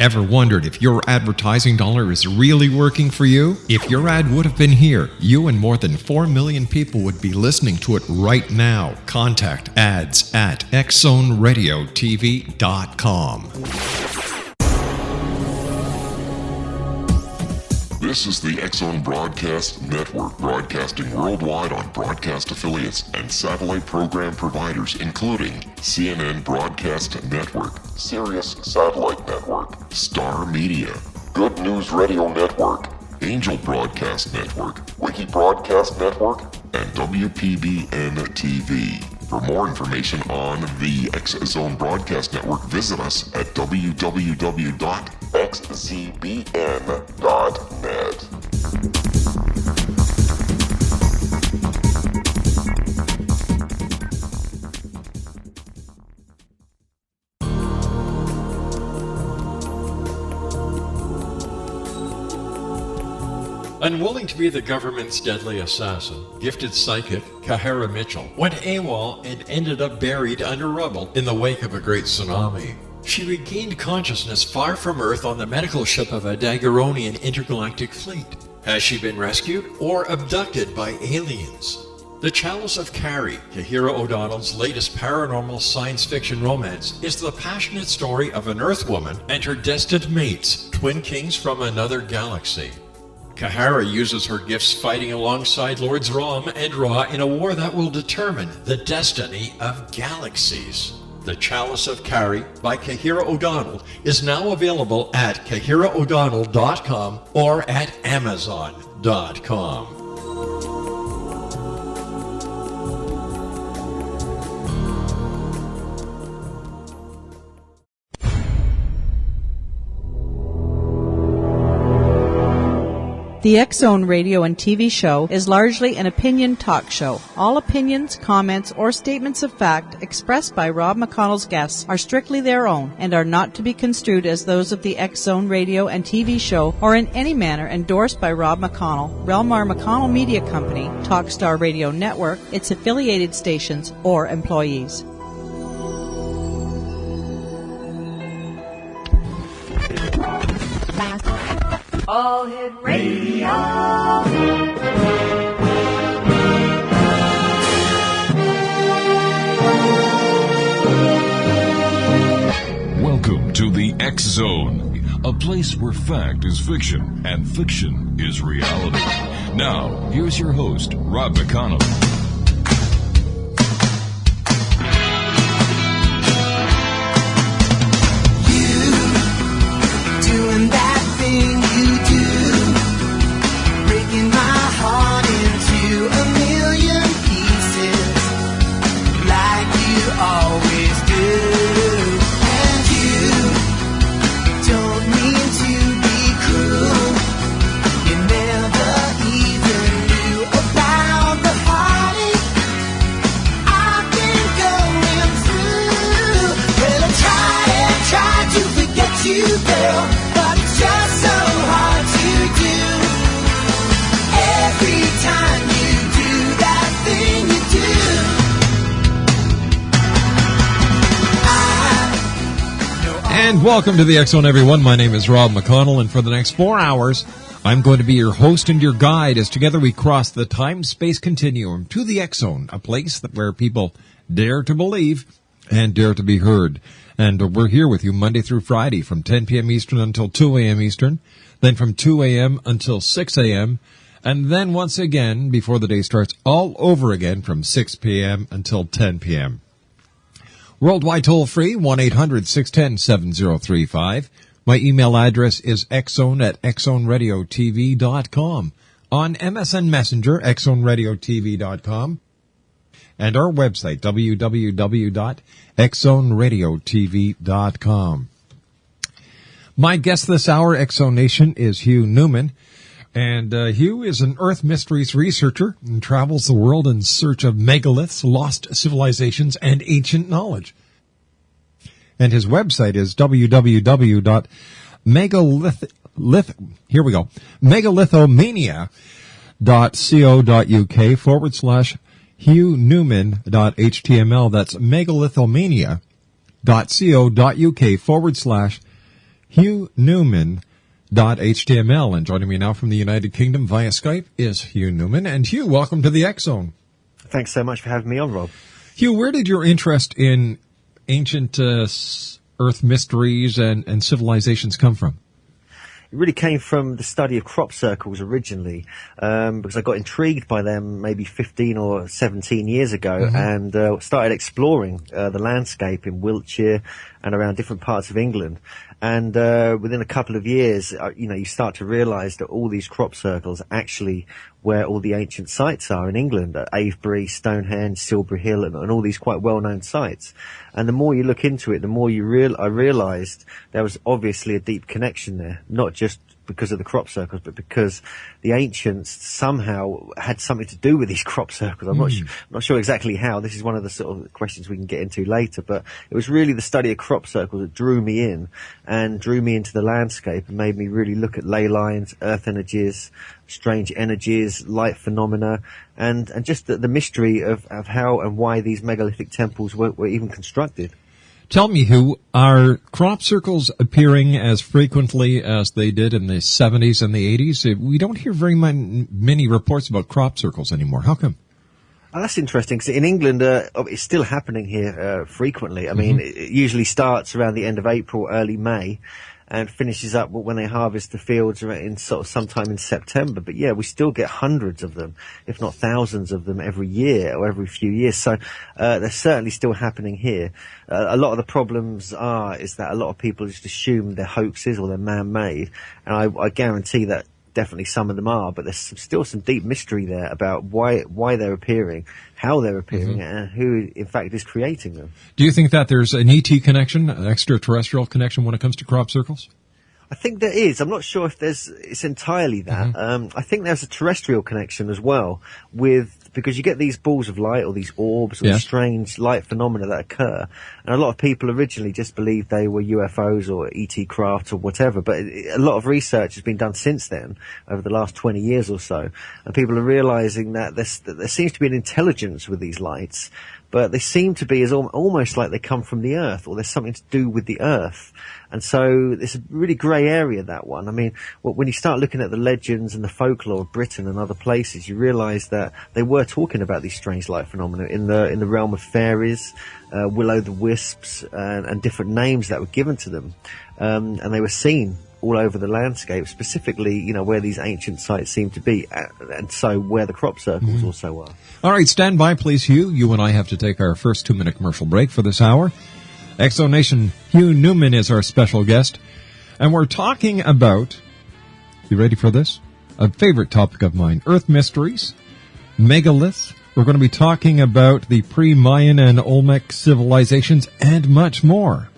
Ever wondered if your advertising dollar is really working for you? If your ad would have been here, you and more than 4 million people would be listening to it right now. Contact ads@xzoneradiotv.com. This is the X-Zone Broadcast Network, broadcasting worldwide on broadcast affiliates and satellite program providers, including CNN Broadcast Network, Sirius Satellite Network, Star Media, Good News Radio Network, Angel Broadcast Network, Wiki Broadcast Network, and WPBN TV. For more information on the X-Zone Broadcast Network, visit us at www.xzbn.net. Unwilling to be the government's deadly assassin, gifted psychic Kahara Mitchell went AWOL and ended up buried under rubble in the wake of a great tsunami. She regained consciousness far from Earth on the medical ship of a Daguerreonian intergalactic fleet. Has she been rescued or abducted by aliens? The Chalice of Carrie, Kahira O'Donnell's latest paranormal science fiction romance, is the passionate story of an Earth woman and her destined mates, twin kings from another galaxy. Kahara uses her gifts fighting alongside Lords Rom and Ra in a war that will determine the destiny of galaxies. The Chalice of Carrie by Kahira O'Donnell is now available at KahiraO'Donnell.com or at Amazon.com. The X-Zone radio and TV show is largely an opinion talk show. All opinions, comments, or statements of fact expressed by Rob McConnell's guests are strictly their own and are not to be construed as those of the X-Zone radio and TV show or in any manner endorsed by Rob McConnell, Relmar McConnell Media Company, Talkstar Radio Network, its affiliated stations, or employees. All Hit Radio. Welcome to the X-Zone, a place where fact is fiction and fiction is reality. Now, here's your host, Rob McConnell. You doing that thing you do, breaking my heart into a million pieces, like you always do. And you don't mean to be cruel, you never even knew about the heartache I've been going through. Well, I tried to forget you, girl, but it's just so hard to do. Every time you do that thing you do. And welcome to the X-Zone, everyone. My name is Rob McConnell, and for the next 4 hours, I'm going to be your host and your guide as together we cross the time-space continuum to the X-Zone, a place where people dare to believe and dare to be heard. And we're here with you Monday through Friday from 10 p.m. Eastern until 2 a.m. Eastern, then from 2 a.m. until 6 a.m., and then once again, before the day starts, all over again from 6 p.m. until 10 p.m. Worldwide toll-free, 1-800-610-7035. My email address is xzone@xzoneradiotv.com. On MSN Messenger, xzoneradiotv.com. And our website, www.xzoneradiotv.com. My guest this hour, X-Zone Nation, is Hugh Newman. And Hugh is an Earth Mysteries researcher and travels the world in search of megaliths, lost civilizations, and ancient knowledge. And his website is megalithomania.co.uk /HughNewman.html. That's megalithomania.co.uk Hugh Newman .html. And joining me now from the United Kingdom via Skype is Hugh Newman. And Hugh, welcome to the X Zone. Thanks so much for having me on, Rob. Hugh, where did your interest in ancient Earth mysteries and civilizations come from? It really came from the study of crop circles originally, because I got intrigued by them maybe 15 or 17 years ago, and started exploring the landscape in Wiltshire and around different parts of England. And within a couple of years, you start to realise that all these crop circles are actually where all the ancient sites are in England, at Avebury, Stonehenge, Silbury Hill, and all these quite well-known sites. And the more you look into it, the more I realised there was obviously a deep connection there, not just because of the crop circles, but because the ancients somehow had something to do with these crop circles. I'm not sure exactly how. This is one of the sort of questions we can get into later, but it was really the study of crop circles that drew me in and drew me into the landscape and made me really look at ley lines, earth strange energies, light phenomena, and just the mystery of how and why these megalithic temples were even constructed. Tell me, Hugh, are crop circles appearing as frequently as they did in the 70s and the 80s? We don't hear very many reports about crop circles anymore. How come? Oh, that's interesting, because in England, it's still happening here frequently. I mean, it usually starts around the end of April, early May, and finishes up when they harvest the fields in sort of sometime in September. But yeah, we still get hundreds of them, if not thousands of them every year or every few years. So they're certainly still happening here. A lot of the problems is that a lot of people just assume they're hoaxes or they're man-made, and I guarantee that definitely some of them are, but there's still some deep mystery there about why they're appearing, how they're appearing, and who, in fact, is creating them. Do you think that there's an ET connection, an extraterrestrial connection when it comes to crop circles? I think there is. I'm not sure if it's entirely that. I think there's a terrestrial connection as well, because you get these balls of light or these orbs or these strange light phenomena that occur, and a lot of people originally just believed they were UFOs or ET craft or whatever, but a lot of research has been done since then, over the last 20 years or so, and people are realizing that there seems to be an intelligence with these lights, but they seem to be almost like they come from the Earth, or there's something to do with the Earth. And so it's a really grey area, that one. I mean, when you start looking at the legends and the folklore of Britain and other places, you realise that they were talking about these strange light phenomena in the realm of fairies, will-o'-the-wisps, and different names that were given to them. And they were seen all over the landscape, specifically, where these ancient sites seem to be, and so where the crop circles also are. All right, stand by, please, Hugh. You and I have to take our first 2-minute commercial break for this hour. Exonation, Hugh Newman is our special guest, and we're talking about, you ready for this? A favorite topic of mine, Earth mysteries, megaliths. We're going to be talking about the pre-Mayan and Olmec civilizations and much more.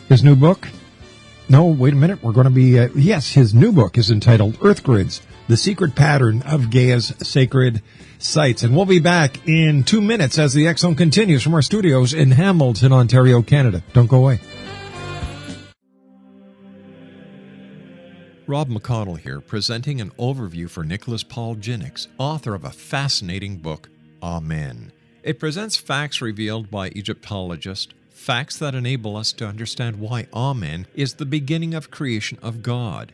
His new book? No, wait a minute. We're going to be, his new book is entitled Earth Grids, The Secret Pattern of Gaia's Sacred Sites. And we'll be back in 2 minutes as the X Zone continues from our studios in Hamilton, Ontario, Canada. Don't go away. Rob McConnell here, presenting an overview for Nicholas Paul Jennings, author of a fascinating book, Amen. It presents facts revealed by Egyptologists, facts that enable us to understand why Amen is the beginning of creation of God.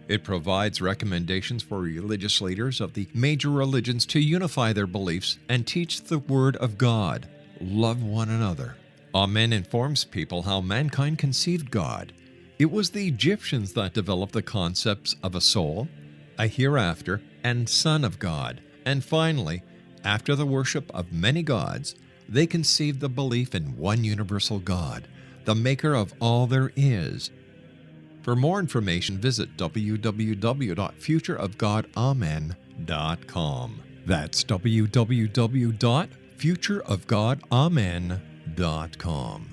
It provides recommendations for religious leaders of the major religions to unify their beliefs and teach the Word of God. Love one another. Amen informs people how mankind conceived God. It was the Egyptians that developed the concepts of a soul, a hereafter, and Son of God. And finally, after the worship of many gods, they conceived the belief in one universal God, the maker of all there is. For more information, visit www.futureofgodamen.com. That's www.futureofgodamen.com.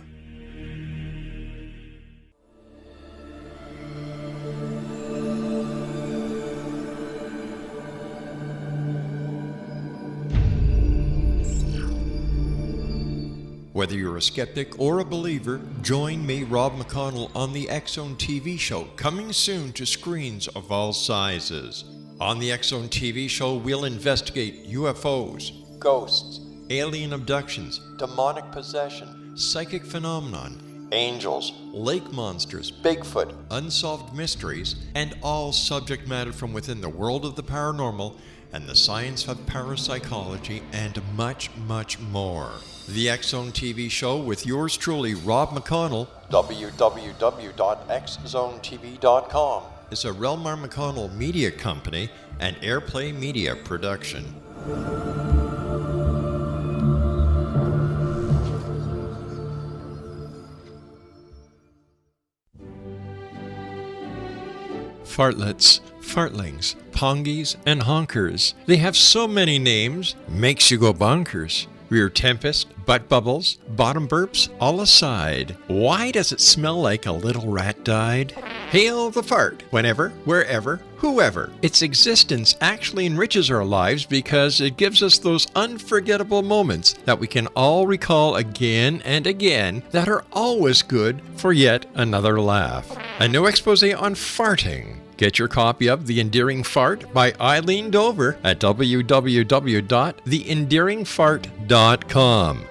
Whether you're a skeptic or a believer, join me, Rob McConnell, on the X Zone TV show, coming soon to screens of all sizes. On the X Zone TV show, we'll investigate UFOs, ghosts, alien abductions, demonic possession, psychic phenomenon, angels, lake monsters, Bigfoot, unsolved mysteries, and all subject matter from within the world of the paranormal and the science of parapsychology, and much, much more. The X Zone TV show with yours truly, Rob McConnell, www.xzonetv.com, is a Relmar McConnell media company and Airplay Media production. Fartlets, fartlings, pongies, and honkers. They have so many names, makes you go bonkers. Rear tempest, butt bubbles, bottom burps, all aside. Why does it smell like a little rat died? Hail the fart, whenever, wherever, whoever. Its existence actually enriches our lives because it gives us those unforgettable moments that we can all recall again and again that are always good for yet another laugh. A new expose on farting. Get your copy of The Endearing Fart by Eileen Dover at www.theendearingfart.com.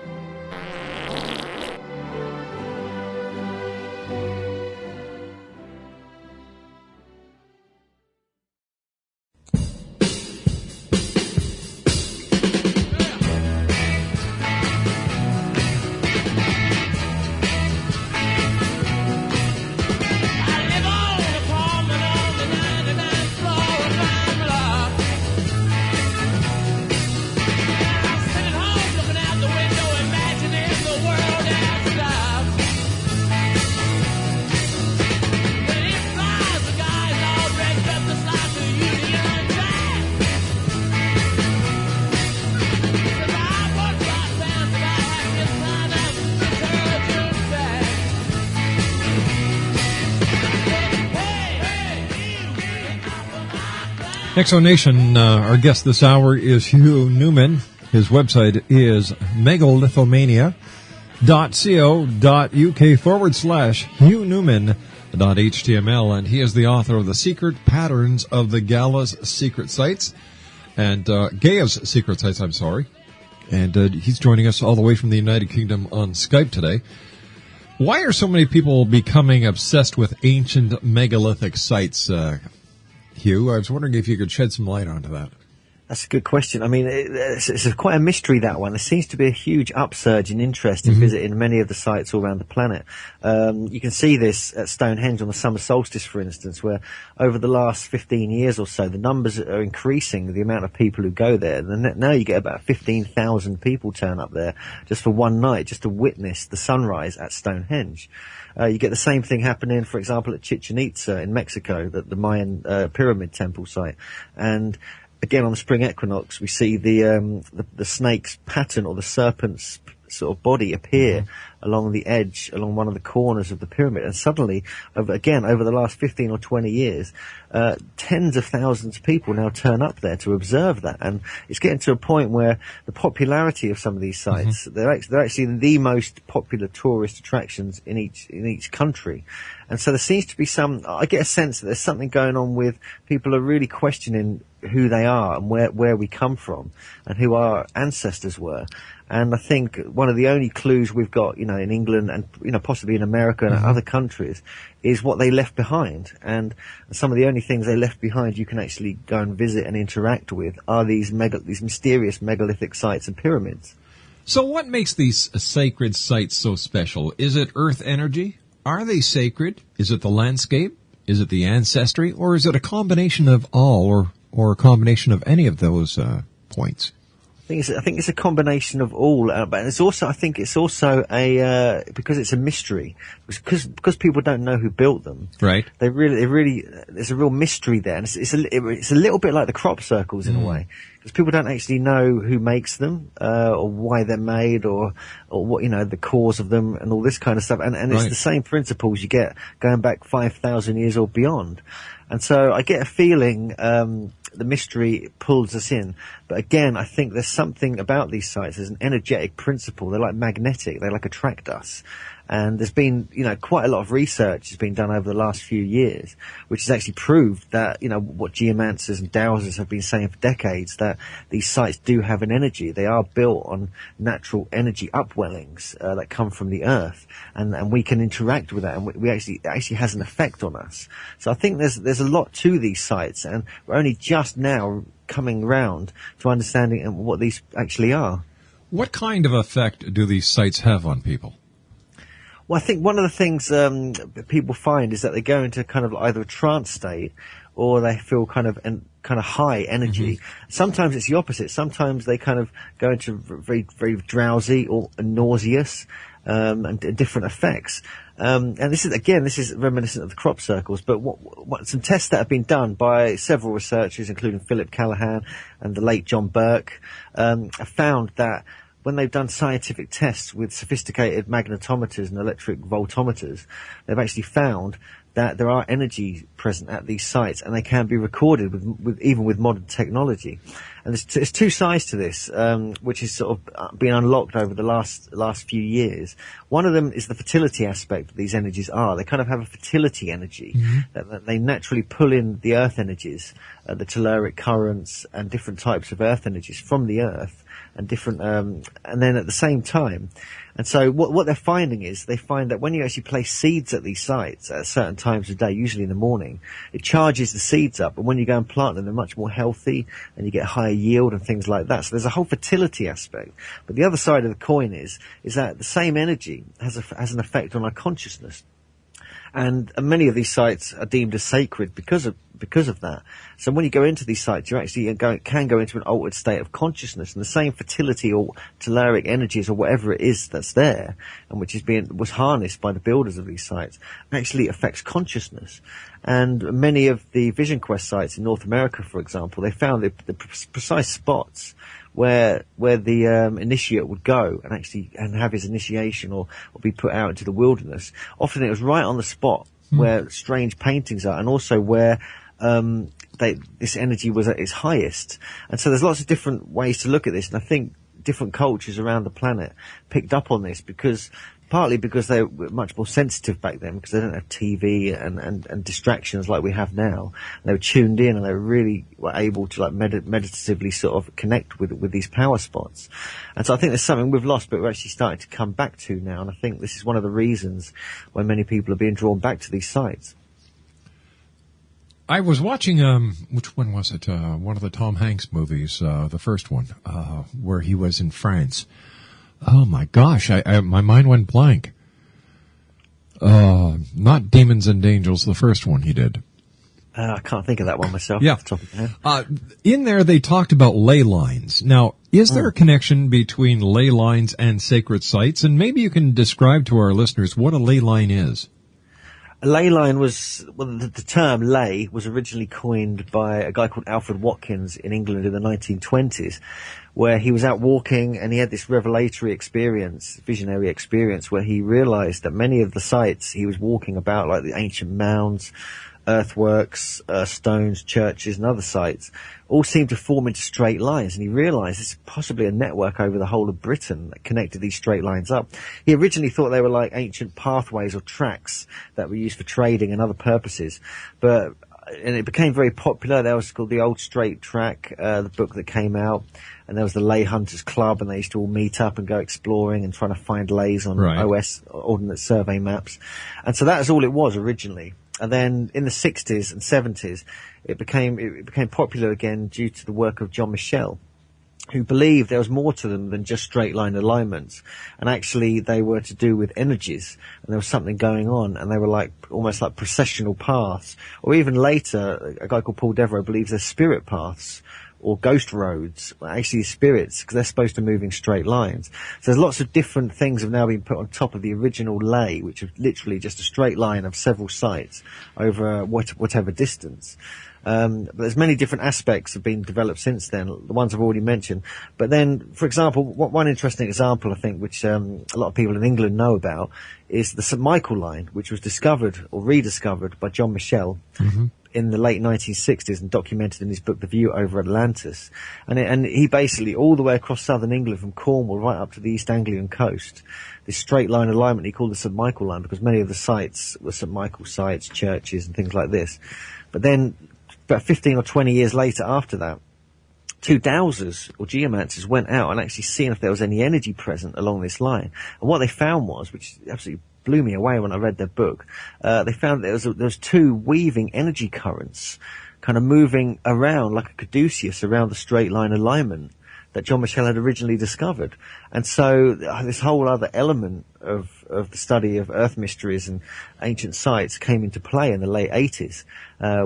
Exonation, our guest this hour is Hugh Newman. His website is megalithomania.co.uk /HughNewman.html, and he is the author of The Secret Patterns of the Gaia's Secret Sites, and Gaia's Secret Sites, I'm sorry. And he's joining us all the way from the United Kingdom on Skype today. Why are so many people becoming obsessed with ancient megalithic sites, Hugh? I was wondering if you could shed some light onto that. That's a good question. I mean, it's quite a mystery, that one. There seems to be a huge upsurge in interest in visiting many of the sites all around the planet. You can see this at Stonehenge on the summer solstice, for instance, where over the last 15 years or so, the numbers are increasing, the amount of people who go there. And now you get about 15,000 people turn up there just for one night, just to witness the sunrise at Stonehenge. You get the same thing happening, for example, at Chichen Itza in Mexico, the Mayan pyramid temple site. And again, on the spring equinox, we see the snake's pattern, or the serpent's sort of body, appear along the edge, along one of the corners of the pyramid. And suddenly, over the last 15 or 20 years, tens of thousands of people now turn up there to observe that. And it's getting to a point where the popularity of some of these sites, they're actually the most popular tourist attractions in each country. And so there seems to be I get a sense that there's something going on with people are really questioning who they are and where we come from and who our ancestors were. And I think one of the only clues we've got, in England and, possibly in America and other countries, is what they left behind. And some of the only things they left behind you can actually go and visit and interact with are these mysterious megalithic sites and pyramids. So what makes these sacred sites so special? Is it earth energy? Are they sacred? Is it the landscape? Is it the ancestry? Or is it a combination of all, or a combination of any of those points? I think it's a combination of all, but I think it's also because it's a mystery, because people don't know who built them. Right. They really, there's a real mystery there, and it's a little bit like the crop circles in a way, because people don't actually know who makes them, or why they're made, or what, the cause of them, and all this kind of stuff. And it's the same principles you get going back 5,000 years or beyond. And so I get a feeling the mystery pulls us in. But again, I think there's something about these sites. There's an energetic principle. They're like magnetic. They like attract us. And there's been, quite a lot of research has been done over the last few years, which has actually proved that, what geomancers and dowsers have been saying for decades, that these sites do have an energy. They are built on natural energy upwellings that come from the earth, and we can interact with that, and it actually has an effect on us. So I think there's a lot to these sites, and we're only just now coming round to understanding what these actually are. What kind of effect do these sites have on people? Well, I think one of the things people find is that they go into kind of either a trance state, or they feel kind of high energy. Mm-hmm. Sometimes it's the opposite. Sometimes they kind of go into very, very drowsy or nauseous, and different effects. And this is reminiscent of the crop circles, but what some tests that have been done by several researchers, including Philip Callahan and the late John Burke, have found that when they've done scientific tests with sophisticated magnetometers and electric voltometers, they've actually found that there are energy present at these sites, and they can be recorded even with modern technology. And there's two sides to this, which is sort of been unlocked over the last few years. One of them is the fertility aspect that these energies are. They kind of have a fertility energy, that they naturally pull in the earth energies, the telluric currents and different types of earth energies from the earth, and different, and then at the same time. And so what they're finding is they find that when you actually place seeds at these sites at certain times of day, usually in the morning, it charges the seeds up. And when you go and plant them, they're much more healthy, and you get higher yield and things like that. So there's a whole fertility aspect. But the other side of the coin is that the same energy has an effect on our consciousness. And many of these sites are deemed as sacred because of that. So when you go into these sites, you actually can go into an altered state of consciousness, and the same fertility or telluric energies or whatever it is that's there, and which was harnessed by the builders of these sites, actually affects consciousness. And many of the Vision Quest sites in North America, for example, they found the precise spots where the initiate would go and have his initiation or be put out into the wilderness. Often it was right on the spot where strange paintings are, and also where this energy was at its highest. And so there's lots of different ways to look at this, and I think different cultures around the planet picked up on this partly because they were much more sensitive back then, because they didn't have TV and distractions like we have now. They were tuned in, and they really were able to meditatively sort of connect with these power spots. And so I think there's something we've lost, but we're actually starting to come back to now. And I think this is one of the reasons why many people are being drawn back to these sites. I was watching, which one was it? One of the Tom Hanks movies, the first one, where he was in France. Oh my gosh, my mind went blank. Not Demons and Angels, the first one he did. I can't think of that one myself. Yeah. Off the top of my head. In there they talked about ley lines. Now, is there a connection between ley lines and sacred sites? And maybe you can describe to our listeners what a ley line is. A ley line the term ley was originally coined by a guy called Alfred Watkins in England in the 1920s, where he was out walking and he had this visionary experience, where he realized that many of the sites he was walking about, like the ancient mounds, earthworks, stones, churches and other sites, all seemed to form into straight lines, and he realized this is possibly a network over the whole of Britain that connected these straight lines up. He originally thought they were like ancient pathways or tracks that were used for trading and other purposes, and it became very popular. There was called the Old Straight Track, the book that came out, and there was the Ley Hunters Club, and they used to all meet up and go exploring and trying to find leys on OS, Ordnance Survey maps. And so that was all it was originally. And then in the 60s and 70s, it became popular again due to the work of John Michel, who believed there was more to them than just straight line alignments. And actually they were to do with energies, and there was something going on, and they were almost like processional paths. Or even later, a guy called Paul Devereux believes they're spirit paths, or ghost roads, actually spirits, because they're supposed to move in straight lines. So there's lots of different things have now been put on top of the original ley, which is literally just a straight line of several sites over whatever distance. But there's many different aspects have been developed since then, the ones I've already mentioned. But then, for example, one interesting example, I think, which a lot of people in England know about, is the St. Michael line, which was discovered or rediscovered by John Michel in the late 1960s and documented in his book The View Over Atlantis. And he basically, all the way across southern England from Cornwall right up to the East Anglian coast, this straight line alignment he called the St Michael line, because many of the sites were St Michael sites, churches and things like this. But then about 15 or 20 years later after that, 2 dowsers or geomancers went out and actually seen if there was any energy present along this line. And what they found was, which absolutely blew me away when I read their book, they found that there was 2 weaving energy currents kind of moving around like a caduceus around the straight line alignment that John Michell had originally discovered. And so this whole other element of the study of earth mysteries and ancient sites came into play in the late 80s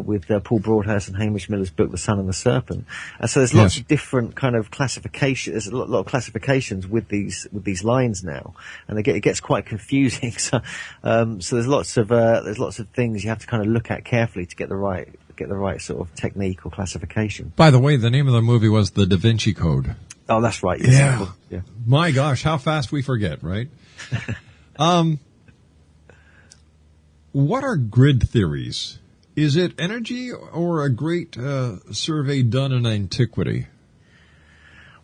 with Paul Broadhurst and Hamish Miller's book The Sun and the Serpent. And so there's lots of different kind of classifications. There's a lot of classifications with these lines now, and it gets quite confusing. So there's lots of things you have to kind of look at carefully to get the right sort of technique or classification. By the way, the name of the movie was The Da Vinci Code. Oh, that's right. Yes. Yeah. My gosh, how fast we forget, right? What are grid theories? Is it energy or a great survey done in antiquity?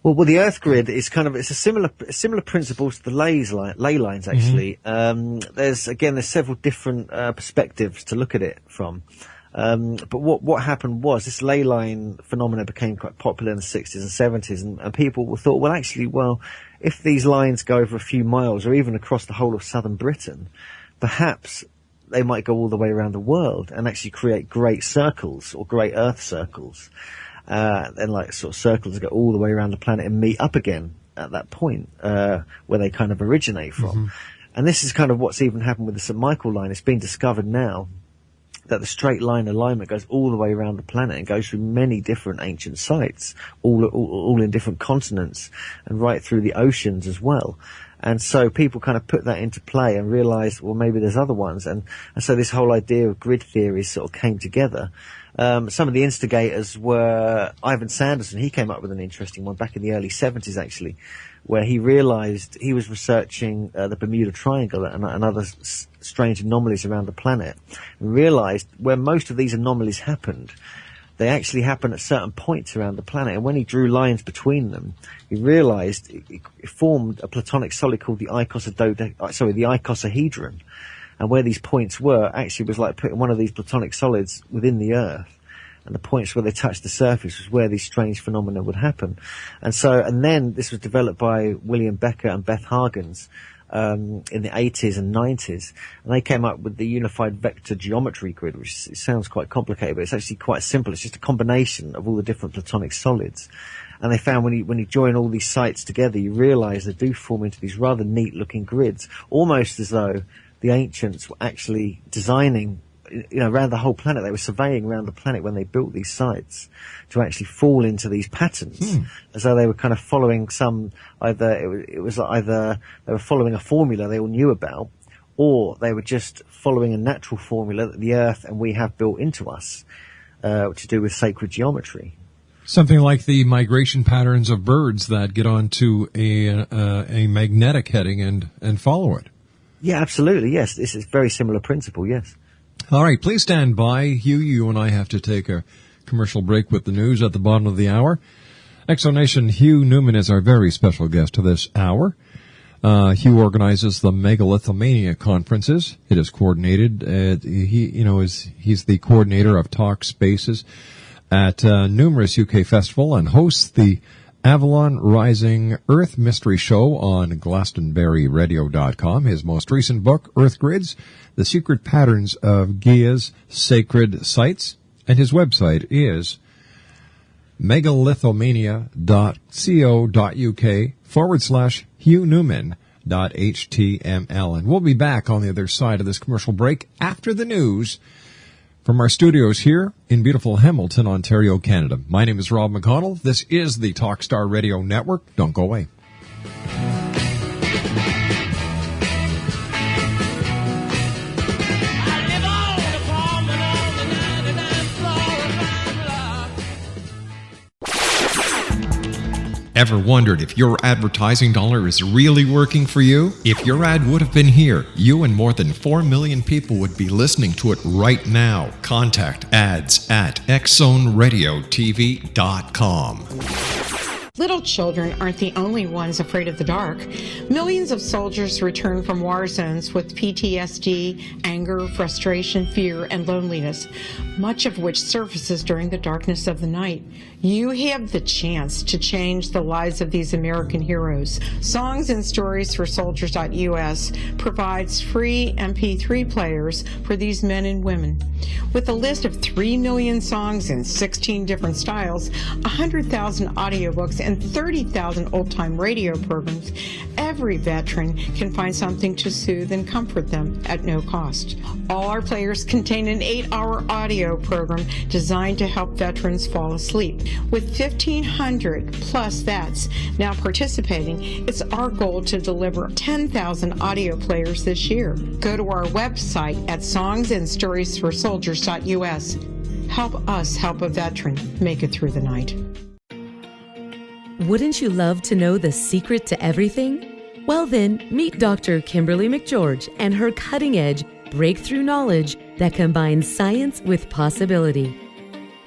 Well, the Earth grid is it's a similar principle to the ley lines actually. There's several different perspectives to look at it from. But what happened was this ley line phenomena became quite popular in the 60s and 70s, and people thought, well, if these lines go over a few miles or even across the whole of southern Britain, perhaps they might go all the way around the world and actually create great circles or great Earth circles, and like sort of circles that go all the way around the planet and meet up again at that point where they kind of originate from. Mm-hmm. And this is kind of what's even happened with the St Michael line. It's been discovered now that the straight line alignment goes all the way around the planet and goes through many different ancient sites, all in different continents and right through the oceans as well. And so people kind of put that into play and realized, well, maybe there's other ones. And so this whole idea of grid theories sort of came together. Some of the instigators were Ivan Sanderson. He came up with an interesting one back in the early 70s, actually, where he realized he was researching the Bermuda Triangle and other strange anomalies around the planet, and realized where most of these anomalies happened, they actually happen at certain points around the planet. And when he drew lines between them, he realized it formed a platonic solid called the icosahedron. And where these points were actually was like putting one of these platonic solids within the Earth. And the points where they touched the surface was where these strange phenomena would happen. And then this was developed by William Becker and Beth Hargens in the 80s and 90s. And they came up with the unified vector geometry grid, which sounds quite complicated, but it's actually quite simple. It's just a combination of all the different platonic solids. And they found when you join all these sites together, you realize they do form into these rather neat looking grids, almost as though the ancients were actually designing, around the whole planet. They were surveying around the planet when they built these sites to actually fall into these patterns, as though they were kind of following either they were following a formula they all knew about, or they were just following a natural formula that the Earth and we have built into us, to do with sacred geometry. Something like the migration patterns of birds that get onto a magnetic heading and follow it. Yeah, absolutely. Yes, this is a very similar principle. Yes. All right, please stand by. Hugh, you and I have to take a commercial break with the news at the bottom of the hour. Exonation Hugh Newman is our very special guest to this hour. Hugh organizes the Megalithomania conferences. It is coordinated. He's the coordinator of Talk Spaces at numerous UK festivals and hosts the Avalon Rising Earth Mystery Show on GlastonburyRadio.com. His most recent book, Earth Grids, The Secret Patterns of Gaia's Sacred Sites. And his website is megalithomania.co.uk/Hugh Newman.html. And we'll be back on the other side of this commercial break after the news from our studios here in beautiful Hamilton, Ontario, Canada. My name is Rob McConnell. This is the Talkstar Radio Network. Don't go away. Ever wondered if your advertising dollar is really working for you? If your ad would have been here, you and more than 4 million people would be listening to it right now. Contact ads at xzoneradiotv.com. Little children aren't the only ones afraid of the dark. Millions of soldiers return from war zones with PTSD, anger, frustration, fear, and loneliness, much of which surfaces during the darkness of the night. You have the chance to change the lives of these American heroes. Songs and Stories for Soldiers.us provides free MP3 players for these men and women. With a list of 3 million songs in 16 different styles, 100,000 audiobooks, and 30,000 old-time radio programs, every veteran can find something to soothe and comfort them at no cost. All our players contain an 8-hour audio program designed to help veterans fall asleep. With 1,500 plus vets now participating, it's our goal to deliver 10,000 audio players this year. Go to our website at songsandstoriesforsoldiers.us. Help us help a veteran make it through the night. Wouldn't you love to know the secret to everything? Well then, meet Dr. Kimberly McGeorge and her cutting-edge breakthrough knowledge that combines science with possibility.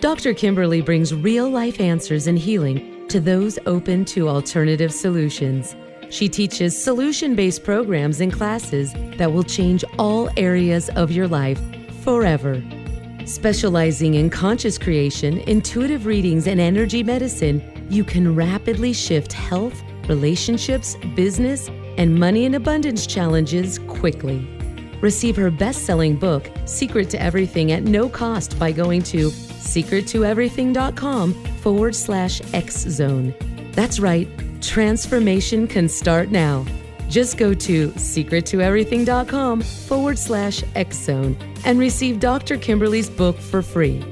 Dr. Kimberly brings real-life answers and healing to those open to alternative solutions. She teaches solution-based programs and classes that will change all areas of your life forever. Specializing in conscious creation, intuitive readings, and energy medicine, you can rapidly shift health, relationships, business, and money and abundance challenges quickly. Receive her best-selling book, Secret to Everything, at no cost by going to secrettoeverything.com/X-Zone. That's right, transformation can start now. Just go to secrettoeverything.com/X-Zone and receive Dr. Kimberly's book for free.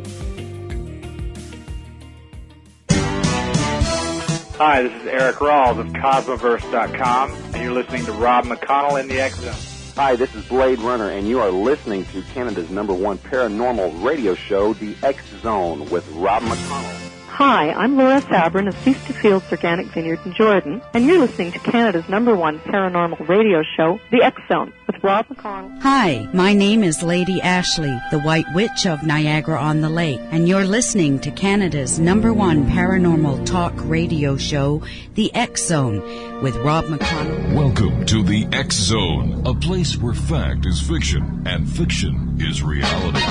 Hi, this is Eric Rawls of Cosmoverse.com, and you're listening to Rob McConnell in the X-Zone. Hi, this is Blade Runner, and you are listening to Canada's #1 paranormal radio show, The X-Zone, with Rob McConnell. Hi, I'm Laura Sabrin of Feast to Fields Organic Vineyard in Jordan, and you're listening to Canada's #1 paranormal radio show, The X-Zone, with Rob McConnell. Hi, my name is Lady Ashley, the White Witch of Niagara-on-the-Lake, and you're listening to Canada's #1 paranormal talk radio show, The X-Zone, with Rob McConnell. Welcome to The X-Zone, a place where fact is fiction and fiction is reality.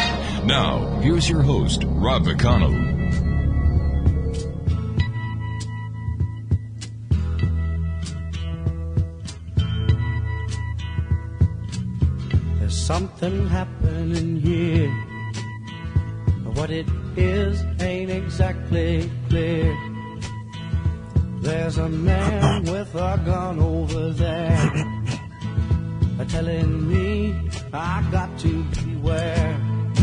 Now, here's your host, Rob McConnell. There's something happening here. What it is ain't exactly clear. There's a man with a gun over there, telling me I got to beware. I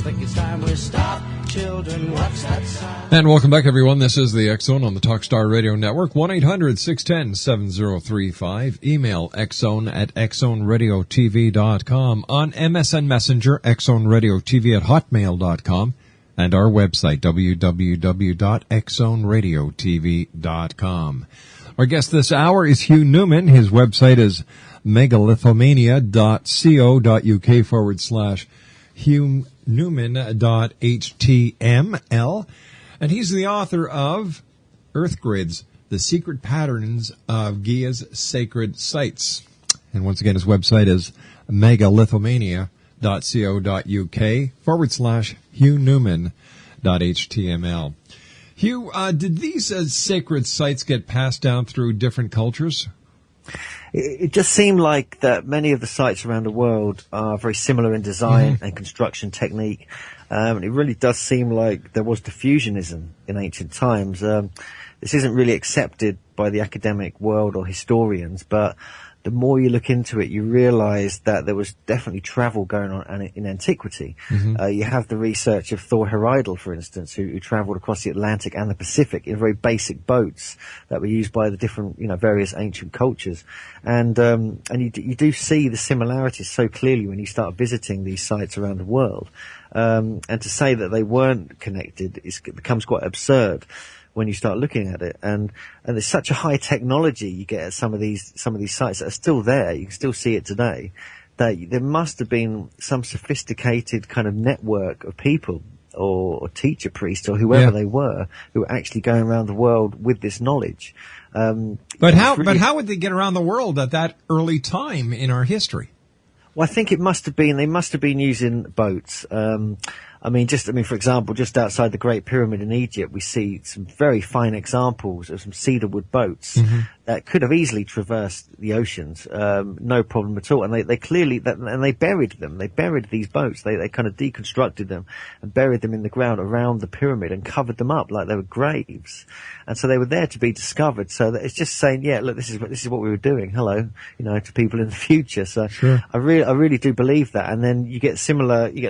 think it's time we stop. Children, what's that sound? And welcome back, everyone. This is the X-Zone on the Talkstar Radio Network. 1-800-610-7035. Email xzone@xzoneradiotv.com. On MSN Messenger, xzoneradiotv@hotmail.com. And our website, www.xzoneradiotv.com. Our guest this hour is Hugh Newman. His website is megalithomania.co.uk/Hugh Newman.html, and he's the author of Earth Grids, The Secret Patterns of Gaia's Sacred Sites. And once again, his website is megalithomania.co.uk/Hugh Newman.html. Hugh, did these sacred sites get passed down through different cultures? It just seemed like that many of the sites around the world are very similar in design and construction technique. It really does seem like there was diffusionism in ancient times. This isn't really accepted by the academic world or historians, but the more you look into it, you realize that there was definitely travel going on in antiquity. You have the research of Thor Heyerdahl, for instance, who traveled across the Atlantic and the Pacific in very basic boats that were used by the different, various ancient cultures. And you do see the similarities so clearly when you start visiting these sites around the world. And to say that they weren't connected becomes quite absurd. when you start looking at it. And there's such a high technology you get at some of these sites that are still there. You can still see it today. That there must have been some sophisticated kind of network of people or teacher priests or whoever they were who were actually going around the world with this knowledge. But how would they get around the world at that early time in our history? Well, I think they must have been using boats. For example, just outside the Great Pyramid in Egypt, we see some very fine examples of some cedarwood boats that could have easily traversed the oceans, no problem at all. And they clearly, and they buried them. They buried these boats. They kind of deconstructed them and buried them in the ground around the pyramid and covered them up like they were graves. And so they were there to be discovered. So that it's just saying, yeah, look, this is what we were doing. Hello, to people in the future. So sure. I really do believe that. And then you get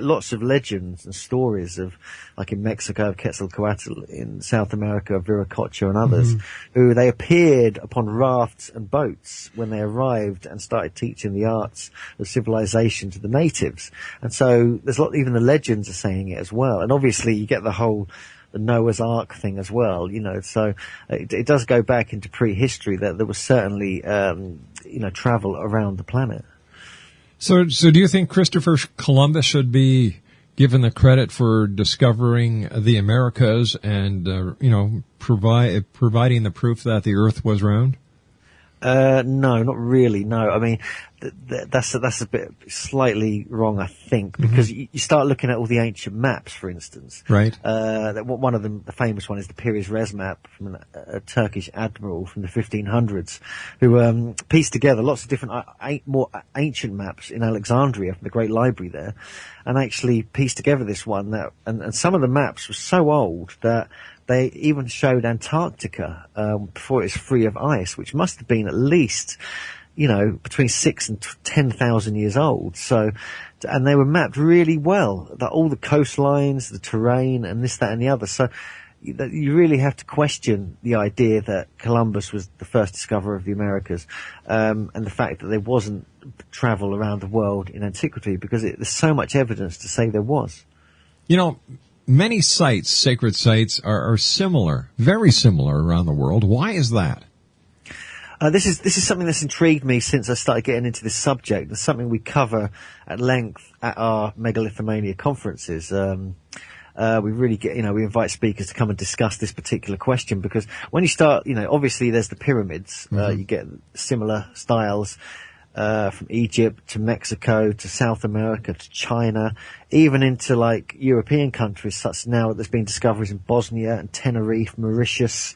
lots of legends and stories of, like in Mexico, of Quetzalcoatl, in South America, of Viracocha and others, who they appeared upon rafts and boats when they arrived and started teaching the arts of civilization to the natives. And so there's even the legends are saying it as well. And obviously you get the Noah's Ark thing as well, so it does go back into prehistory that there was certainly, travel around the planet. So do you think Christopher Columbus should be given the credit for discovering the Americas and, providing the proof that the Earth was round? No, not really. No, I mean, that's a bit slightly wrong, I think, because you start looking at all the ancient maps, for instance. Right. One of them, the famous one, is the Pires Rez map from a Turkish admiral from the 1500s, who pieced together lots of different more ancient maps in Alexandria from the Great Library there, and actually pieced together this one and some of the maps were so old that they even showed Antarctica before it was free of ice, which must have been at least, between 6,000 and 10,000 years old. So, and they were mapped really well, that all the coastlines, the terrain, and this, that, and the other. So, you really have to question the idea that Columbus was the first discoverer of the Americas, and the fact that there wasn't travel around the world in antiquity, because there's so much evidence to say there was. Many sites, sacred sites, are similar, very similar around the world. Why is that? This is something that's intrigued me since I started getting into this subject. It's something we cover at length at our Megalithomania conferences. We really we invite speakers to come and discuss this particular question, because when you start, obviously there's the pyramids. You get similar styles. From Egypt to Mexico to South America to China, even into like European countries such now there's been discoveries in Bosnia and Tenerife, Mauritius,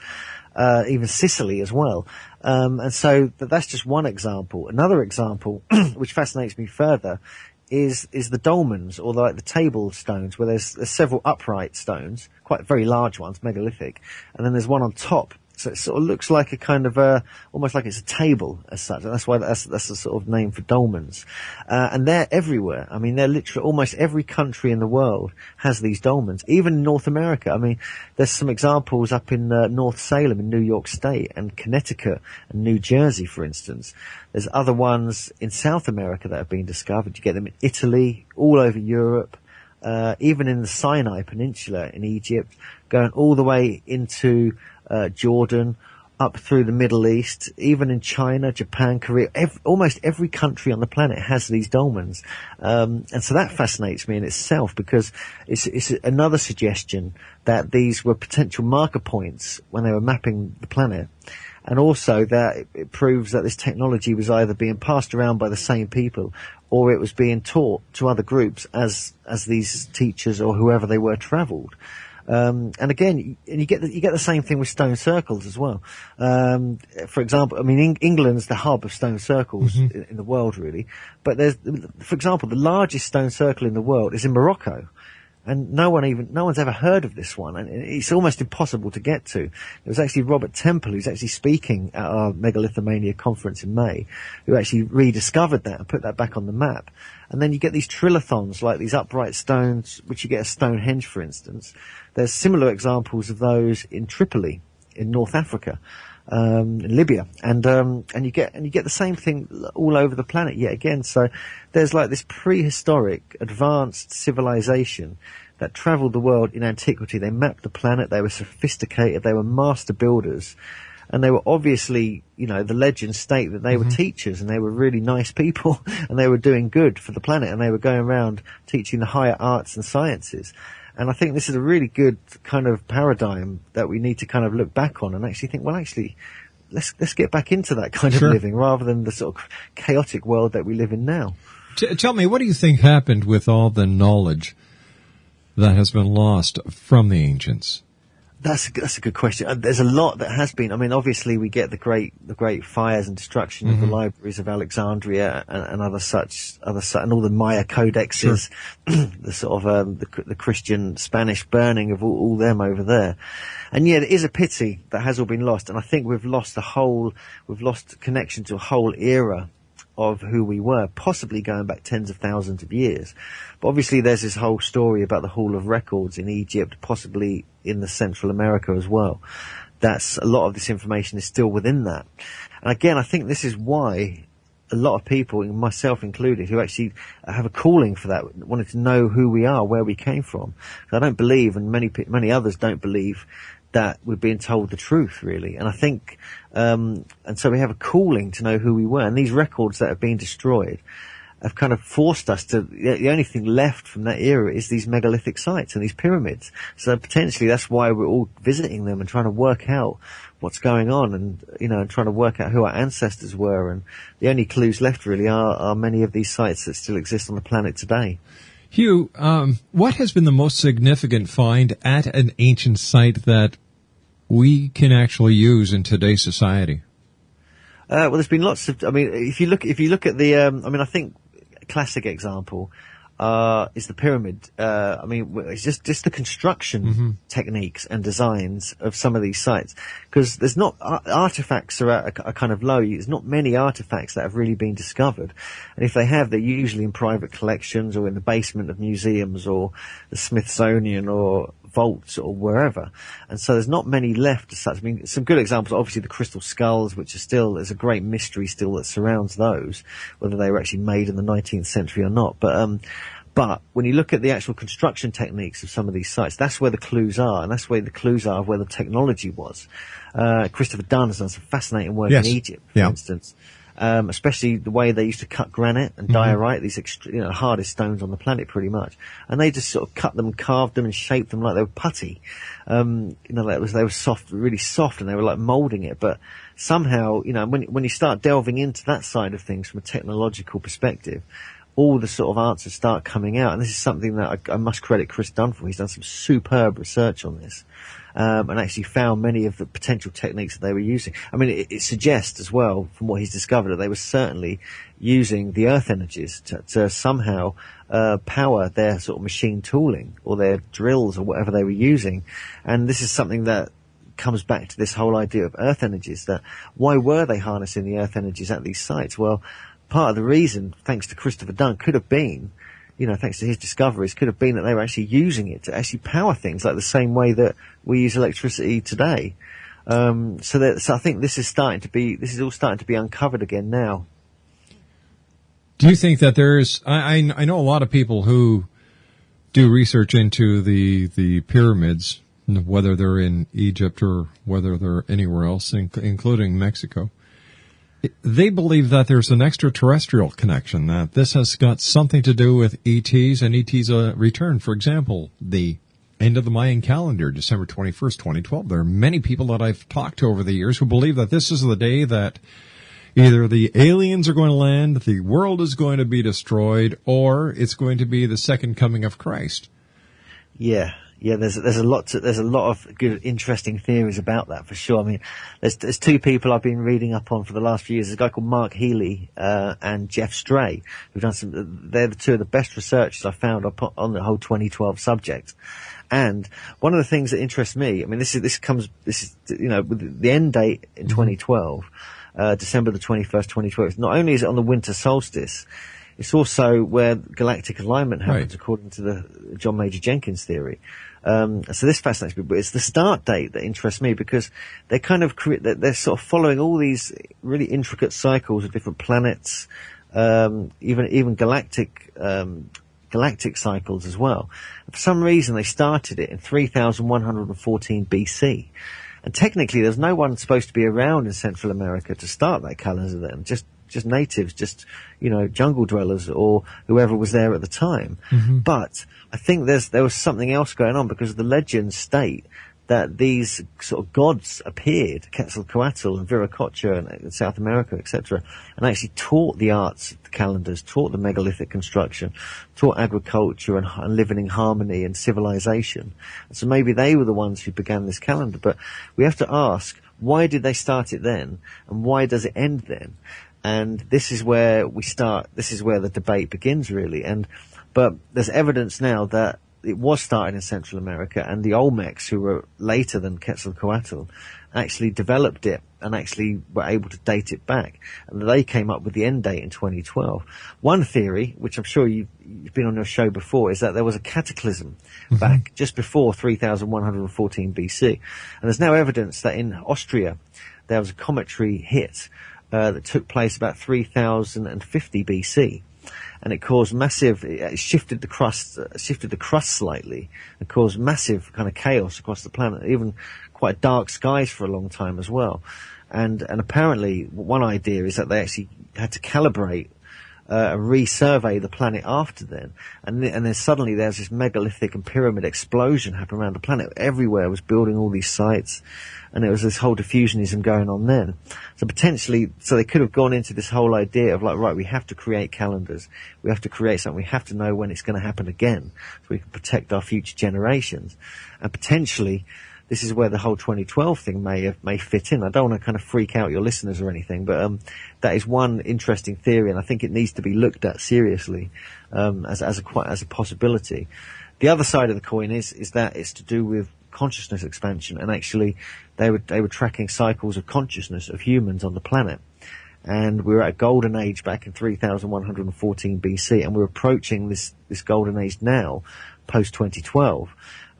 even Sicily as well. And so that's just one example. Another example, which fascinates me further, is the dolmens, or the table stones, where there's several upright stones, quite very large ones, megalithic, and then there's one on top. So it sort of looks like a kind of almost like it's a table as such. And that's why that's the sort of name for dolmens. And they're everywhere. I mean, they're literally almost every country in the world has these dolmens. Even in North America. I mean, there's some examples up in North Salem in New York State and Connecticut and New Jersey, for instance. There's other ones in South America that have been discovered. You get them in Italy, all over Europe, even in the Sinai Peninsula in Egypt, going all the way into Jordan, up through the Middle East, even in China, Japan, Korea, almost every country on the planet has these dolmens. And so that fascinates me in itself, because it's another suggestion that these were potential marker points when they were mapping the planet. And also that it proves that this technology was either being passed around by the same people, or it was being taught to other groups as these teachers or whoever they were traveled. And again, you get the same thing with stone circles as well. For example, I mean, England's the hub of stone circles in the world, really. But for example, the largest stone circle in the world is in Morocco. And no one's ever heard of this one, and it's almost impossible to get to. It was actually Robert Temple, who's actually speaking at our Megalithomania conference in May, who actually rediscovered that and put that back on the map. And then you get these trilithons, like these upright stones, which you get at Stonehenge, for instance. There's similar examples of those in Tripoli, in North Africa, in Libya, and you get the same thing all over the planet yet again. So there's like this prehistoric, advanced civilization that travelled the world in antiquity. They mapped the planet. They were sophisticated. They were master builders. And they were obviously, the legends state that they were teachers, and they were really nice people, and they were doing good for the planet, and they were going around teaching the higher arts and sciences. And I think this is a really good kind of paradigm that we need to kind of look back on and actually think, well, actually, let's get back into that kind of living rather than the sort of chaotic world that we live in now. Tell me, what do you think happened with all the knowledge that has been lost from the ancients? That's a good question. There's a lot that has been. I mean, obviously we get the great fires and destruction of the libraries of Alexandria and other such, and all the Maya codexes, the sort of the Christian Spanish burning of all them over there. And yet it is a pity that has all been lost. And I think we've lost connection to a whole era of who we were, possibly going back tens of thousands of years. But obviously there's this whole story about the Hall of Records in Egypt, possibly in the Central America as well. That's a lot of this information is still within that. And again, I think this is why a lot of people, myself included, who actually have a calling for that, wanted to know who we are, where we came from. I don't believe, and many others don't believe, that we're being told the truth, really. And I think, and so we have a calling to know who we were. And these records that have been destroyed have kind of forced us to, the only thing left from that era is these megalithic sites and these pyramids. So potentially that's why we're all visiting them and trying to work out what's going on and, and trying to work out who our ancestors were. And the only clues left really are many of these sites that still exist on the planet today. Hugh, what has been the most significant find at an ancient site that we can actually use in today's society? Well, there's been lots of. I mean, if you look at the. I think a classic example is the pyramid. It's just the construction techniques and designs of some of these sites, because there's not artifacts are kind of low. There's not many artifacts that have really been discovered, and if they have, they're usually in private collections or in the basement of museums or the Smithsonian or vaults or wherever. And so there's not many left as such. I mean, some good examples, obviously the crystal skulls, which are still, there's a great mystery still that surrounds those, whether they were actually made in the 19th century or not. But when you look at the actual construction techniques of some of these sites, that's where the clues are, and that's where the clues are of where the technology was. Christopher Dunn has done some fascinating work in Egypt, for instance. Especially the way they used to cut granite and diorite, these hardest stones on the planet pretty much. And they just sort of cut them, carved them and shaped them like they were putty. They were soft, really soft, and they were like molding it. But somehow, when you start delving into that side of things from a technological perspective, all the sort of answers start coming out. And this is something that I must credit Chris Dunn for. He's done some superb research on this. And actually found many of the potential techniques that they were using. I mean, it suggests as well, from what he's discovered, that they were certainly using the earth energies to somehow power their sort of machine tooling or their drills or whatever they were using. And this is something that comes back to this whole idea of earth energies, that why were they harnessing the earth energies at these sites? Well, part of the reason, thanks to Christopher Dunn, could have been, thanks to his discoveries, could have been that they were actually using it to actually power things like the same way that we use electricity today. So I think this is all starting to be uncovered again now. Do you think that there's, I know a lot of people who do research into the pyramids, whether they're in Egypt or whether they're anywhere else, including Mexico. They believe that there's an extraterrestrial connection, that this has got something to do with ETs and ETs' return. For example, the end of the Mayan calendar, December 21st, 2012. There are many people that I've talked to over the years who believe that this is the day that either the aliens are going to land, the world is going to be destroyed, or it's going to be the second coming of Christ. Yeah. Yeah, there's a lot of good, interesting theories about that for sure. I mean, there's two people I've been reading up on for the last few years. There's a guy called Mark Healy, and Jeff Stray, who've done they're the two of the best researchers I found on the whole 2012 subject. And one of the things that interests me, I mean, this is with the end date in 2012, December the 21st, 2012, not only is it on the winter solstice, it's also where galactic alignment happens, according to the John Major Jenkins theory. So this fascinates me, but it's the start date that interests me, because they kind of they're sort of following all these really intricate cycles of different planets, even galactic galactic cycles as well. And for some reason, they started it in 3114 BC. And technically, there's no one supposed to be around in Central America to start that calendar then. Just natives, jungle dwellers or whoever was there at the time. Mm-hmm. But I think there was something else going on, because the legends state that these sort of gods appeared, Quetzalcoatl and Viracocha in South America, etc., and actually taught the arts of the calendars, taught the megalithic construction, taught agriculture and living in harmony and civilization. And so maybe they were the ones who began this calendar. But we have to ask, why did they start it then, and why does it end then? And this is where we start. This is where the debate begins, really. But there's evidence now that it was started in Central America, and the Olmecs, who were later than Quetzalcoatl, actually developed it and actually were able to date it back. And they came up with the end date in 2012. One theory, which I'm sure you've been on your show before, is that there was a cataclysm back just before 3114 BC. And there's now evidence that in Austria there was a cometary hit that took place about 3050 BC. And it caused it shifted the crust slightly, and caused massive kind of chaos across the planet, even quite dark skies for a long time as well. And apparently one idea is that they actually had to calibrate resurvey the planet after then, and then suddenly there's this megalithic and pyramid explosion happening around the planet. Everywhere was building all these sites, and there was this whole diffusionism going on then. So potentially, they could have gone into this whole idea of right, we have to create calendars, we have to create something, we have to know when it's going to happen again, so we can protect our future generations. And potentially, this is where the whole 2012 thing may fit in. I don't want to kind of freak out your listeners or anything, but that is one interesting theory, and I think it needs to be looked at seriously as a possibility. The other side of the coin is that it's to do with consciousness expansion, and actually they were tracking cycles of consciousness of humans on the planet. And we were at a golden age back in 3114 BC, and we're approaching this golden age now, post 2012.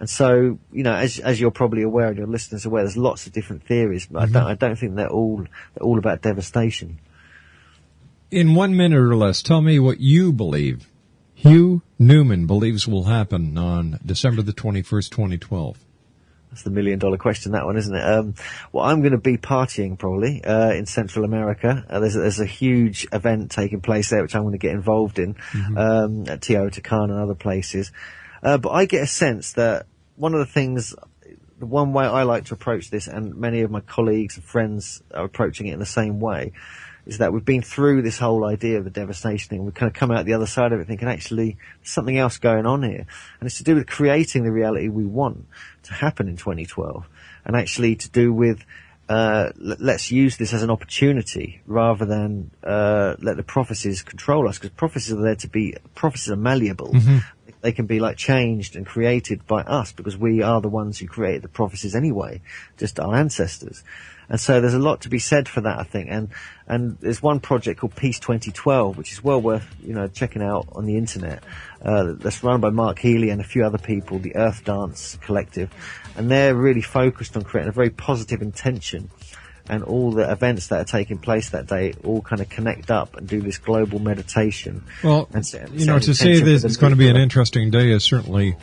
And so, as you're probably aware, and your listeners are aware, there's lots of different theories, but I don't think they're all about devastation. In 1 minute or less, tell me what you believe Hugh Newman believes will happen on December the 21st, 2012. That's the $1 million question, that one, isn't it? Well, I'm going to be partying probably in Central America. There's a huge event taking place there, which I'm going to get involved in at Teotihuacan and other places. But I get a sense that one of the things, the one way I like to approach this, and many of my colleagues and friends are approaching it in the same way, is that we've been through this whole idea of the devastation thing. We've kind of come out the other side of it thinking, actually, there's something else going on here. And it's to do with creating the reality we want to happen in 2012. And actually to do with, let's use this as an opportunity rather than let the prophecies control us. Because prophecies are malleable. They can be changed and created by us, because we are the ones who created the prophecies anyway, just our ancestors. And so there's a lot to be said for that, I think. And there's one project called Peace 2012, which is well worth, checking out on the internet. That's run by Mark Healy and a few other people, the Earth Dance Collective. And they're really focused on creating a very positive intention. And all the events that are taking place that day all kind of connect up and do this global meditation. Well, to say this is going to be an interesting day is certainly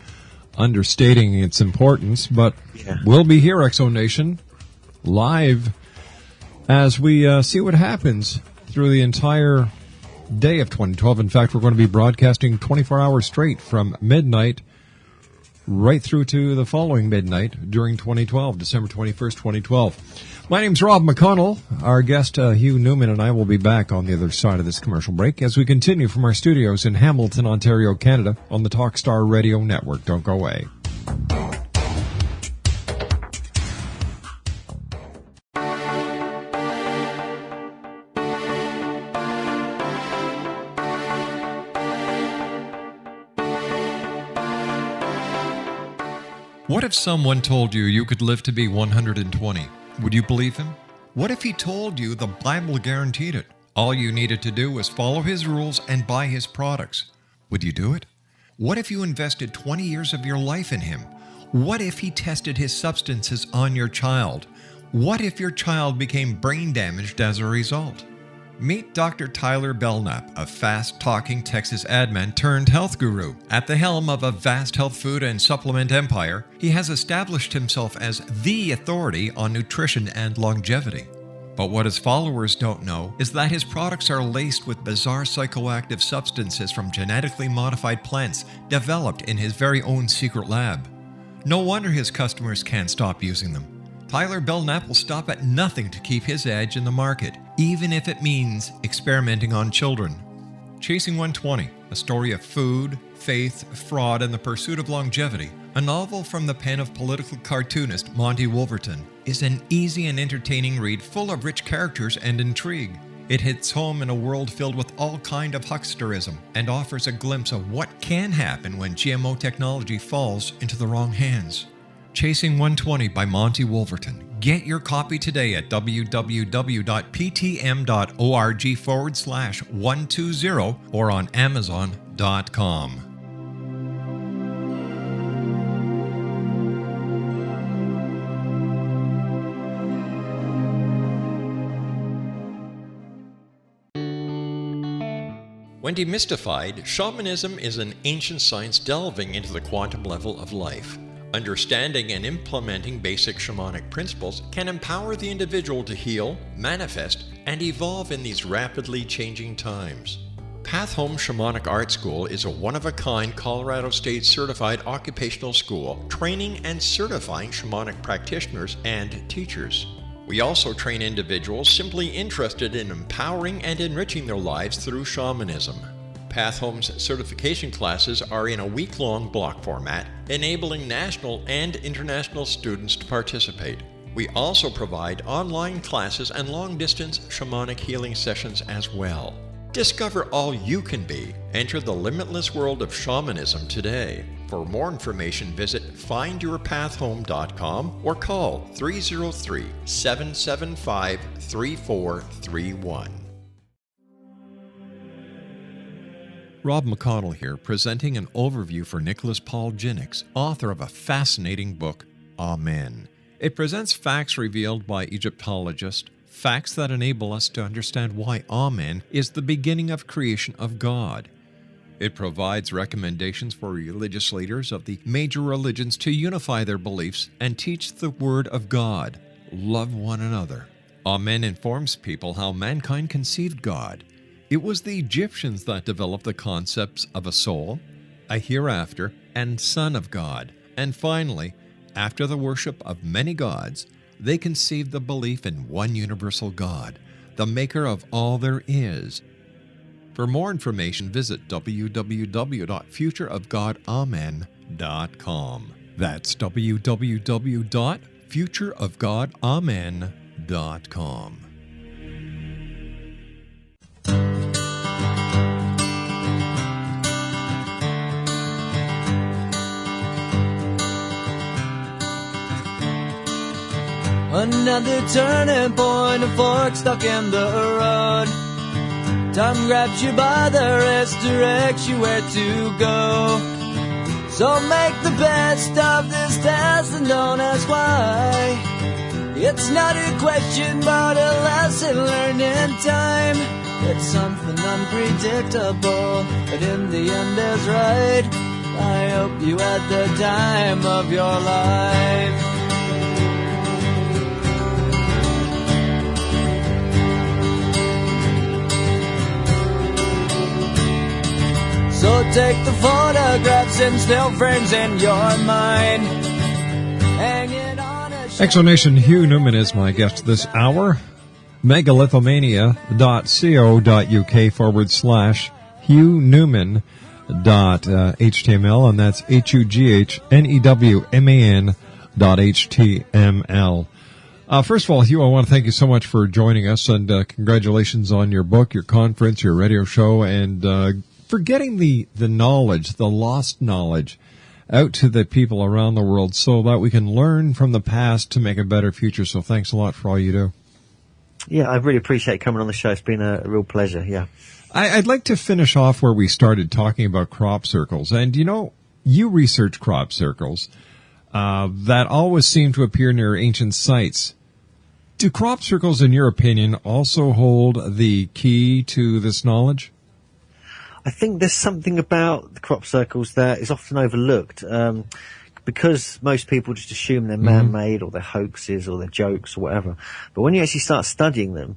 understating its importance, but we'll be here, Exo Nation, live as we see what happens through the entire day of 2012. In fact, we're going to be broadcasting 24 hours straight from midnight right through to the following midnight during 2012, December 21st, 2012. My name's Rob McConnell. Our guest, Hugh Newman, and I will be back on the other side of this commercial break as we continue from our studios in Hamilton, Ontario, Canada on the Talkstar Radio Network. Don't go away. What if someone told you you could live to be 120? Would you believe him? What if he told you the Bible guaranteed it? All you needed to do was follow his rules and buy his products. Would you do it? What if you invested 20 years of your life in him? What if he tested his substances on your child? What if your child became brain damaged as a result? Meet Dr. Tyler Belknap, a fast-talking Texas admin turned health guru. At the helm of a vast health food and supplement empire, he has established himself as the authority on nutrition and longevity. But what his followers don't know is that his products are laced with bizarre psychoactive substances from genetically modified plants developed in his very own secret lab. No wonder his customers can't stop using them. Tyler Belknap will stop at nothing to keep his edge in the market, even if it means experimenting on children. Chasing 120, a story of food, faith, fraud, and the pursuit of longevity, a novel from the pen of political cartoonist Monty Wolverton, is an easy and entertaining read full of rich characters and intrigue. It hits home in a world filled with all kind of hucksterism and offers a glimpse of what can happen when GMO technology falls into the wrong hands. Chasing 120 by Monty Wolverton. Get your copy today at www.ptm.org/120 or on Amazon.com. When demystified, shamanism is an ancient science delving into the quantum level of life. Understanding and implementing basic shamanic principles can empower the individual to heal, manifest, and evolve in these rapidly changing times. Path Home Shamanic Art School is a one-of-a-kind Colorado State certified occupational school training and certifying shamanic practitioners and teachers. We also train individuals simply interested in empowering and enriching their lives through shamanism. Path Home's certification classes are in a week-long block format, enabling national and international students to participate. We also provide online classes and long-distance shamanic healing sessions as well. Discover all you can be. Enter the limitless world of shamanism today. For more information, visit findyourpathhome.com or call 303-775-3431. Rob McConnell here, presenting an overview for Nicholas Paul Jennings, author of a fascinating book, Amen. It presents facts revealed by Egyptologists, facts that enable us to understand why Amen is the beginning of creation of God. It provides recommendations for religious leaders of the major religions to unify their beliefs and teach the Word of God. Love one another. Amen informs people how mankind conceived God. It was the Egyptians that developed the concepts of a soul, a hereafter, and Son of God. And finally, after the worship of many gods, they conceived the belief in one universal God, the maker of all there is. For more information, visit www.futureofgodamen.com. That's www.futureofgodamen.com. Another turning point, a fork stuck in the road. Time grabs you by the wrist, directs you where to go. So make the best of this test and don't ask why. It's not a question but a lesson learned in time. It's something unpredictable, but in the end is right. I hope you had the time of your life. So take the photographs and still frames in your mind. Hang it on a Exonation Hugh Newman is my guest this hour. megalithomania.co.uk/Hugh Newman.html, and that's HUGHNEWMAN.html. First of all, Hugh, I want to thank you so much for joining us, and congratulations on your book, your conference, your radio show, and for getting the knowledge, the lost knowledge, out to the people around the world so that we can learn from the past to make a better future. So thanks a lot for all you do. Yeah, I really appreciate coming on the show. It's been a real pleasure, yeah. I'd like to finish off where we started talking about crop circles. And, you know, you research crop circles that always seem to appear near ancient sites. Do crop circles, in your opinion, also hold the key to this knowledge? I think there's something about the crop circles that is often overlooked, because most people just assume they're man-made or they're hoaxes or they're jokes or whatever. But when you actually start studying them,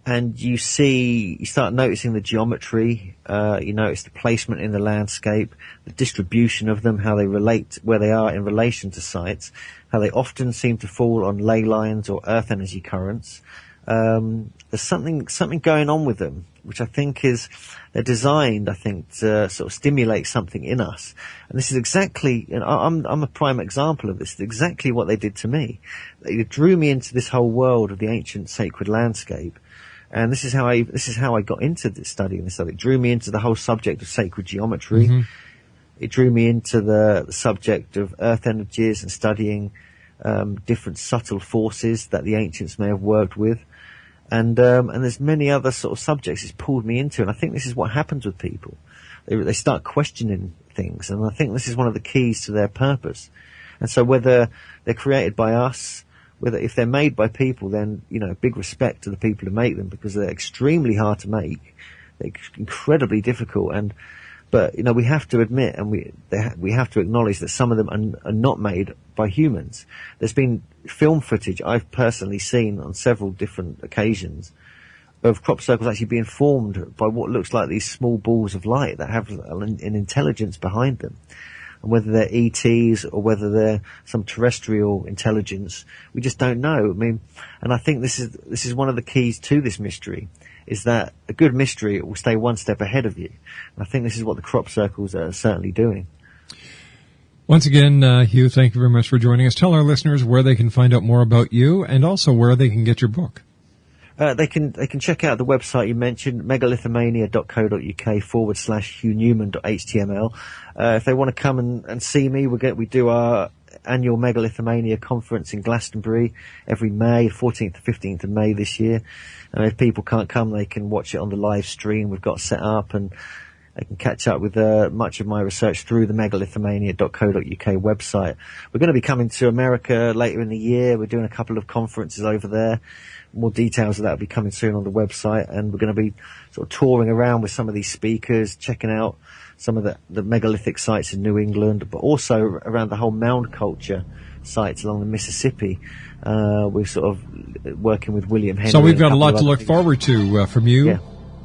and you start noticing the geometry, you notice the placement in the landscape, the distribution of them, how they relate, where they are in relation to sites, how they often seem to fall on ley lines or earth energy currents. There's something going on with them, which I think they're designed, I think, to sort of stimulate something in us. And this is exactly, and I'm a prime example of this. It's exactly what they did to me. They drew me into this whole world of the ancient sacred landscape. And this is how I got into this studying this. It drew me into the whole subject of sacred geometry. Mm-hmm. It drew me into the subject of earth energies and studying different subtle forces that the ancients may have worked with. And there's many other sort of subjects it's pulled me into. And I think this is what happens with people. They start questioning things. And I think this is one of the keys to their purpose. And so whether they're created by us, whether if they're made by people, then, big respect to the people who make them, because they're extremely hard to make. They're incredibly difficult. But we have to admit, and we have to acknowledge that some of them are not made by humans. There's been film footage I've personally seen on several different occasions of crop circles actually being formed by what looks like these small balls of light that have an intelligence behind them. And whether they're ETs or whether they're some terrestrial intelligence, we just don't know. And I think this is one of the keys to this mystery, is that a good mystery will stay one step ahead of you. And I think this is what the crop circles are certainly doing. Once again, Hugh, thank you very much for joining us. Tell our listeners where they can find out more about you and also where they can get your book. They can check out the website you mentioned, megalithomania.co.uk/HughNewman.html. If they want to come and see me, we do our annual Megalithomania conference in Glastonbury every May, 14th to 15th of May this year. And if people can't come, they can watch it on the live stream we've got set up, and they can catch up with much of my research through the megalithomania.co.uk website. We're going to be coming to America later in the year. We're doing a couple of conferences over there. More details of that will be coming soon on the website, and we're going to be sort of touring around with some of these speakers, checking out some of the megalithic sites in New England, but also around the whole mound culture sites along the Mississippi. We're sort of working with William Henry. So we've got a lot to look forward to from you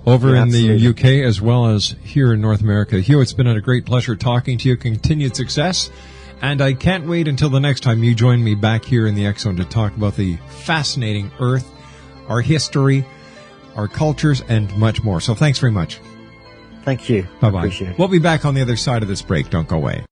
over in the UK as well as here in North America. Hugh, it's been a great pleasure talking to you. Continued success. And I can't wait until the next time you join me back here in the X Zone to talk about the fascinating Earth, our history, our cultures, and much more. So thanks very much. Thank you. Bye-bye. Appreciate it. We'll be back on the other side of this break. Don't go away.